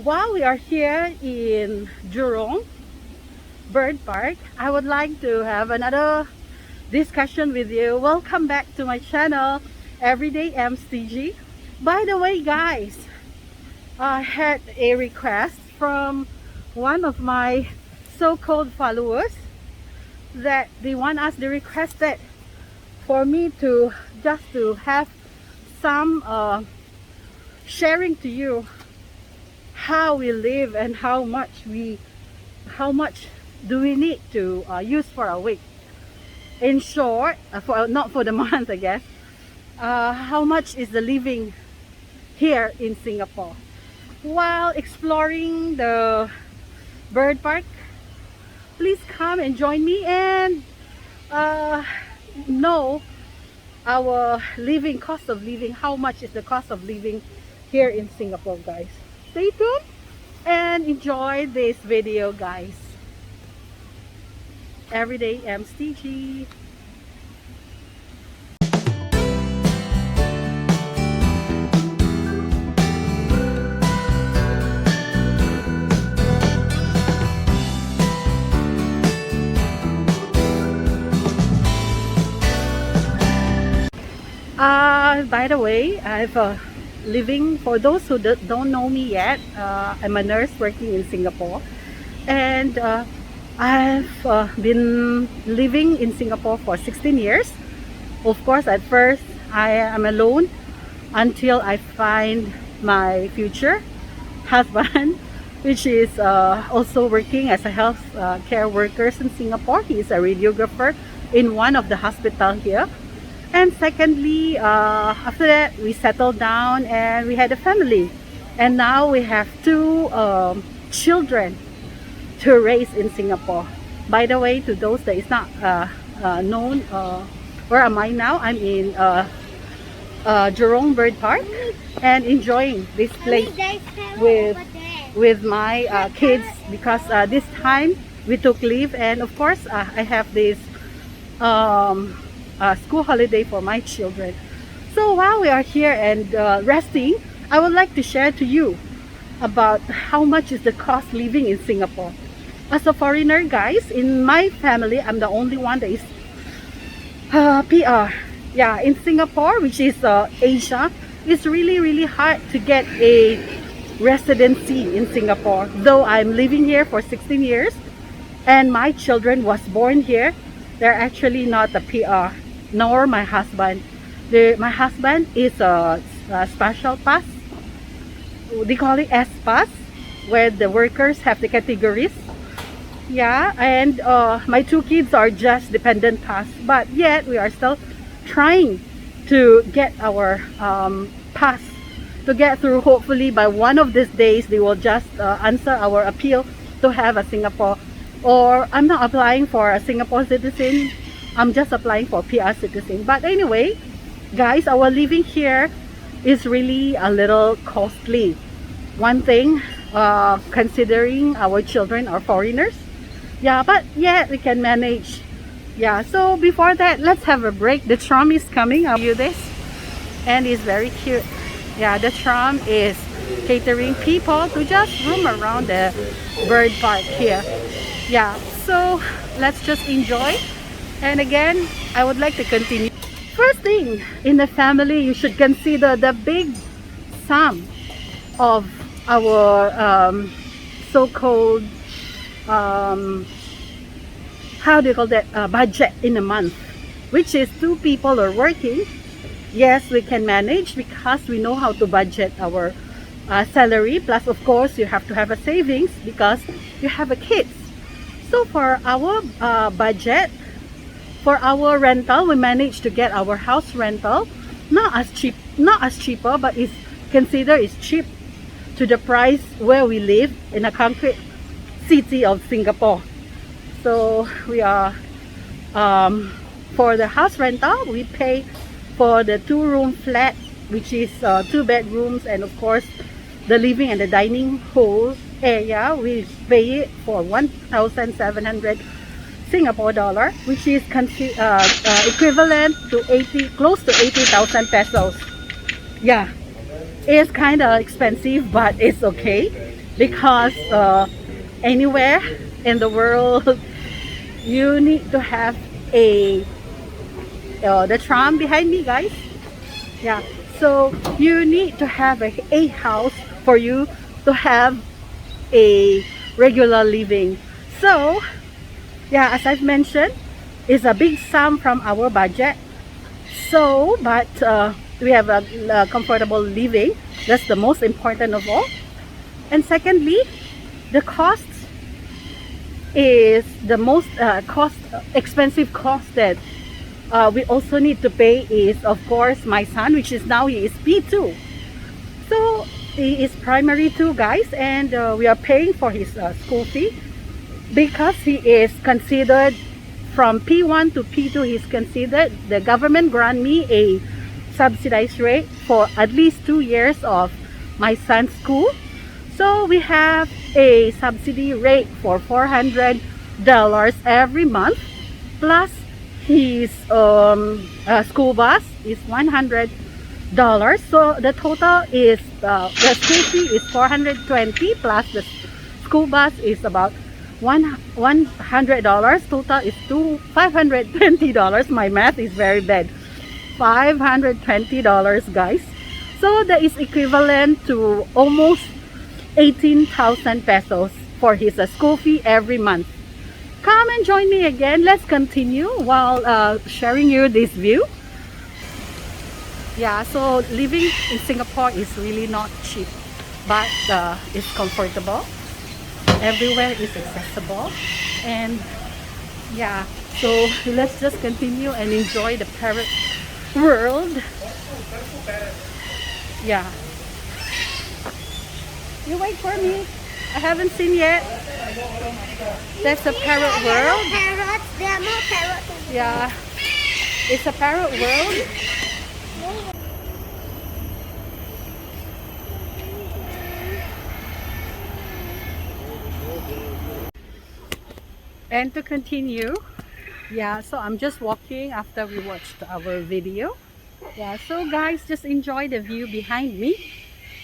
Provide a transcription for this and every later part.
While we are here in Jurong Bird Park, I would like to have another discussion with you. Welcome back to my channel, Everyday MCG. By the way, guys, I had a request from one of my so-called followers that they requested for me to just to have some sharing to you how we live and how much do we need to use for a week. In short, for not for the month, I guess. How much is the living here in Singapore? While exploring the bird park, please come and join me and know our cost of living. How much is the cost of living here in Singapore, guys? Stay tuned and enjoy this video, guys. Everyday MCG. By the way, I've living, for those who don't know me yet, I'm a nurse working in Singapore, and I've been living in Singapore for 16 years. Of course, at first I am alone until I find my future husband, which is also working as a health care worker in Singapore. He is a radiographer in one of the hospitals here. And secondly, after that, we settled down and we had a family. And now we have two children to raise in Singapore. By the way, to those that is not known, where am I now? I'm in Jurong Bird Park and enjoying this place with my kids, because this time we took leave, and of course I have this school holiday for my children. So while we are here and resting, I would like to share to you about how much is the cost living in Singapore. As a foreigner, guys, in my family, I'm the only one that is PR. Yeah, in Singapore, which is Asia, it's really hard to get a residency in Singapore. Though I'm living here for 16 years and my children was born here, they're actually not a PR, nor my husband. My husband is a special pass. They call it S pass, where the workers have the categories. Yeah, and my two kids are just dependent pass, but yet we are still trying to get our pass to get through. Hopefully by one of these days they will just answer our appeal to have a Singapore, or I'm not applying for a Singapore citizen, I'm just applying for PR citizen. But anyway, guys, our living here is really a little costly. One thing, considering our children are foreigners. Yeah, but yeah, we can manage. Yeah, so before that, let's have a break. The tram is coming. I'll show you this, and it's very cute. Yeah, the tram is catering people to just roam around the bird park here. Yeah, so let's just enjoy. And again, I would like to continue. First thing, in the family, you should consider the big sum of our so-called how do you call that, budget in a month, which is two people are working. Yes, we can manage because we know how to budget our salary. Plus, of course, you have to have a savings because you have a kids. So for our budget, for our rental, we managed to get our house rental not as cheaper, but it's considered is cheap to the price where we live in a concrete city of Singapore. So we are for the house rental, we pay for the 2-room flat, which is 2 bedrooms, and of course the living and the dining whole area, we pay it for 1,700 Singapore dollar, which is equivalent to close to 80,000 pesos. Yeah, it's kind of expensive, but it's okay. because anywhere in the world you need to have a the tram behind me, guys. Yeah, so you need to have a house for you to have a regular living. So yeah, as I've mentioned, it's a big sum from our budget. So but we have a comfortable living. That's the most important of all. And secondly, the cost is the most expensive cost that we also need to pay is, of course, my son, which is now he is P2. So he is primary 2, guys, and we are paying for his school fee because he is considered from P1 to P2. He's considered, the government grant me a subsidized rate for at least 2 years of my son's school. So we have a subsidy rate for $400 every month, plus his school bus is $100. So the total is the school fee is $420 plus the school bus is about $100. Total is $520. My math is very bad. $520, guys. So that is equivalent to almost 18,000 pesos for his school fee every month. Come and join me again. Let's continue while sharing you this view. Yeah, so living in Singapore is really not cheap, but it's comfortable. Everywhere is accessible, and yeah, so let's just continue and enjoy the parrot world. Yeah, you wait for me. I haven't seen yet. That's a parrot world. Parrots. There are more parrots. Yeah, it's a parrot world. And to continue, yeah, so I'm just walking after we watched our video. Yeah, so guys, just enjoy the view behind me,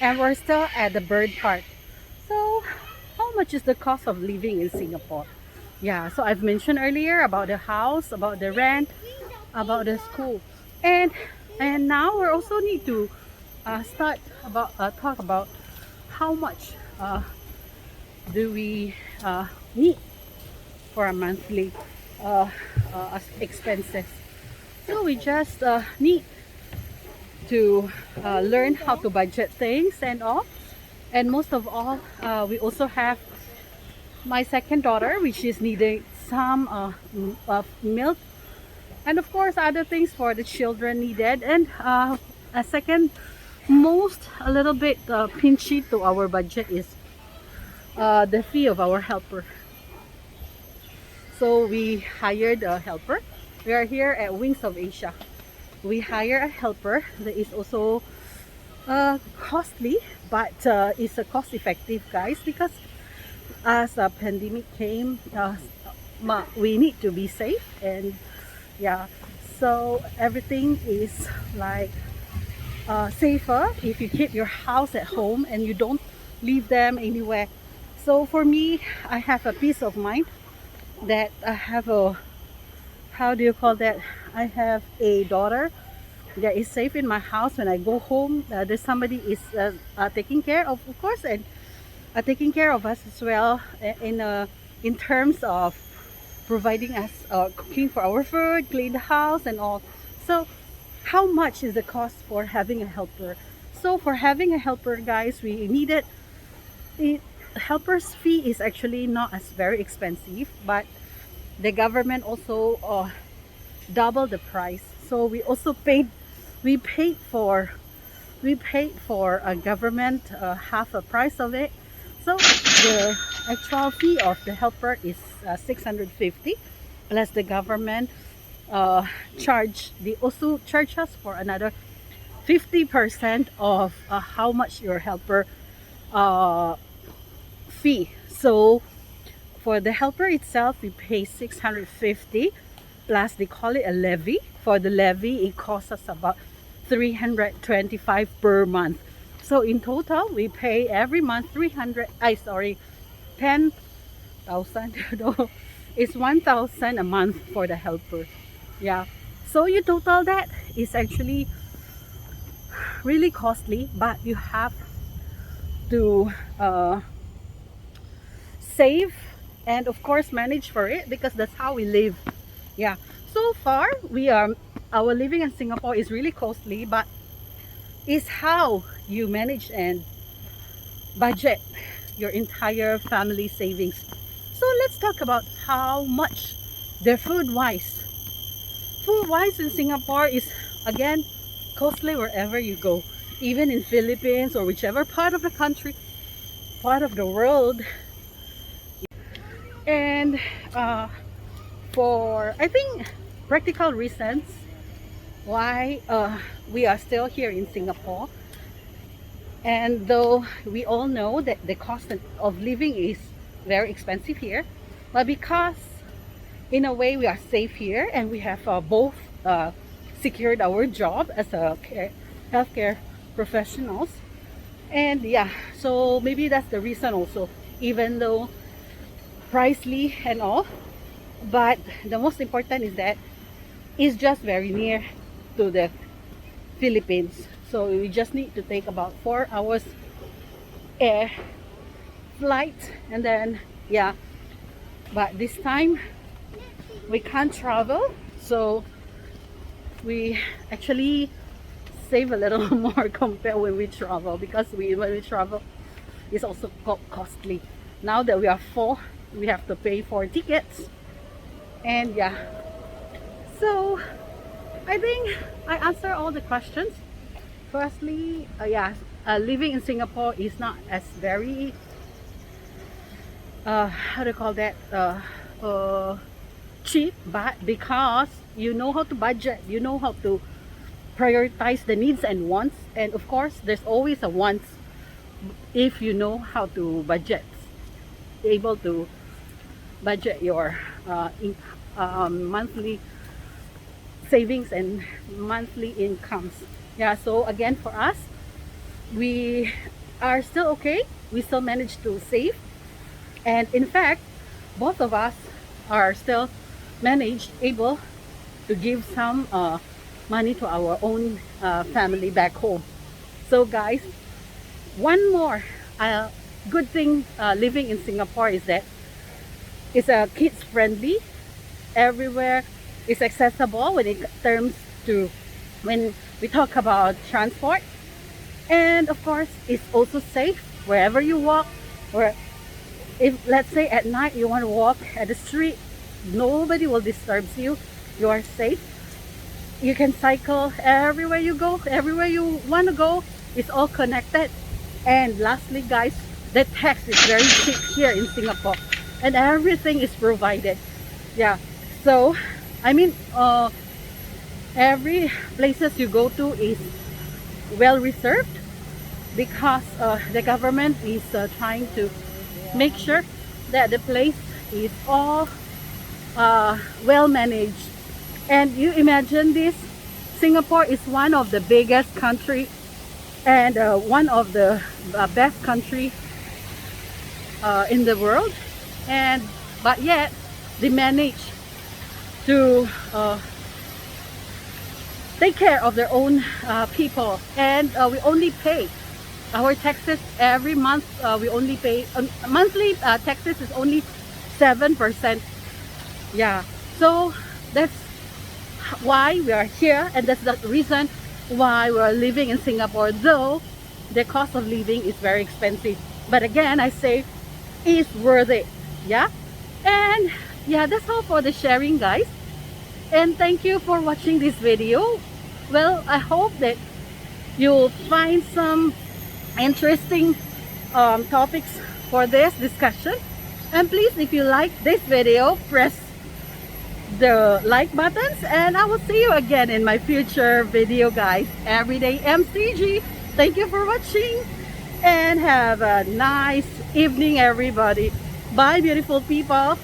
and we're still at the bird park. So how much is the cost of living in Singapore? Yeah, so I've mentioned earlier about the house, about the rent, about the school, and now we also need to start about talk about how much do we need for a monthly expenses. So we just need to learn how to budget things and all. And most of all, we also have my second daughter, which is needing some milk, and of course other things for the children needed. And a second most a little bit pinchy to our budget is the fee of our helper. So we hired a helper. We are here at Wings of Asia. We hire a helper that is also costly, but it's a cost effective, guys, because as a pandemic came, we need to be safe. And yeah, so everything is like safer if you keep your house at home and you don't leave them anywhere. So for me, I have a peace of mind that I have a, how do you call that, I have a daughter that is safe in my house. When I go home, there's somebody is taking care of course, and taking care of us as well, in terms of providing us cooking for our food, clean the house and all. So how much is the cost for having a helper? So for having a helper, guys, we needed it. Helper's fee is actually not as very expensive, but the government also doubled the price. So we also paid for a government half a price of it. So the actual fee of the helper is 650, plus the government they also charge us for another 50% of how much your helper fee. So for the helper itself, we pay 650, plus they call it a levy. For the levy, it costs us about 325 per month. So in total, we pay every month 10,000. No, it's 1,000 a month for the helper. Yeah. So you total that, is actually really costly, but you have to save and of course manage for it, because that's how we live. Yeah. So far, our living in Singapore is really costly, but is how you manage and budget your entire family savings. So let's talk about how much the food wise. Food wise in Singapore is again costly wherever you go. Even in Philippines or whichever part of the country, part of the world. And for I think practical reasons why we are still here in Singapore, and though we all know that the cost of living is very expensive here, but because in a way we are safe here and we have both secured our job as a healthcare professionals, and yeah, so maybe that's the reason also, even though pricely and all, but the most important is that it's just very near to the Philippines. So we just need to take about 4 hours air flight, and then yeah, but this time we can't travel, so we actually save a little more compared when we travel, because when we travel it's also costly. Now that we are full, we have to pay for tickets, and yeah, so I think I answer all the questions. Firstly, living in Singapore is not as very how to call that cheap, but because you know how to budget, you know how to prioritize the needs and wants, and of course there's always a wants if you know how to budget, able to budget your monthly savings and monthly incomes. Yeah, so again, for us, we are still okay, we still manage to save, and in fact both of us are still able to give some money to our own family back home. So guys, one more good thing living in Singapore is that it's kids friendly. Everywhere is accessible when it terms to when we talk about transport, and of course it's also safe wherever you walk, or if let's say at night you want to walk at the street, nobody will disturb you, you are safe. You can cycle everywhere you go, everywhere you want to go, it's all connected. And lastly guys, the tax is very cheap here in Singapore, and everything is provided. Yeah, so I mean every places you go to is well reserved, because the government is trying to make sure that the place is all well managed. And you imagine this, Singapore is one of the biggest country and one of the best country in the world, and but yet they manage to take care of their own people, and we only pay our taxes every month. We only pay monthly taxes is only 7%. Yeah, so that's why we are here, and that's the reason why we are living in Singapore, though the cost of living is very expensive. But again, I say it's worth it. Yeah, and yeah, that's all for the sharing guys, and thank you for watching this video. Well, I hope that you'll find some interesting topics for this discussion, and please, if you like this video, press the like buttons, and I will see you again in my future video guys. Everyday MCG, thank you for watching, and have a nice evening everybody. Bye beautiful people.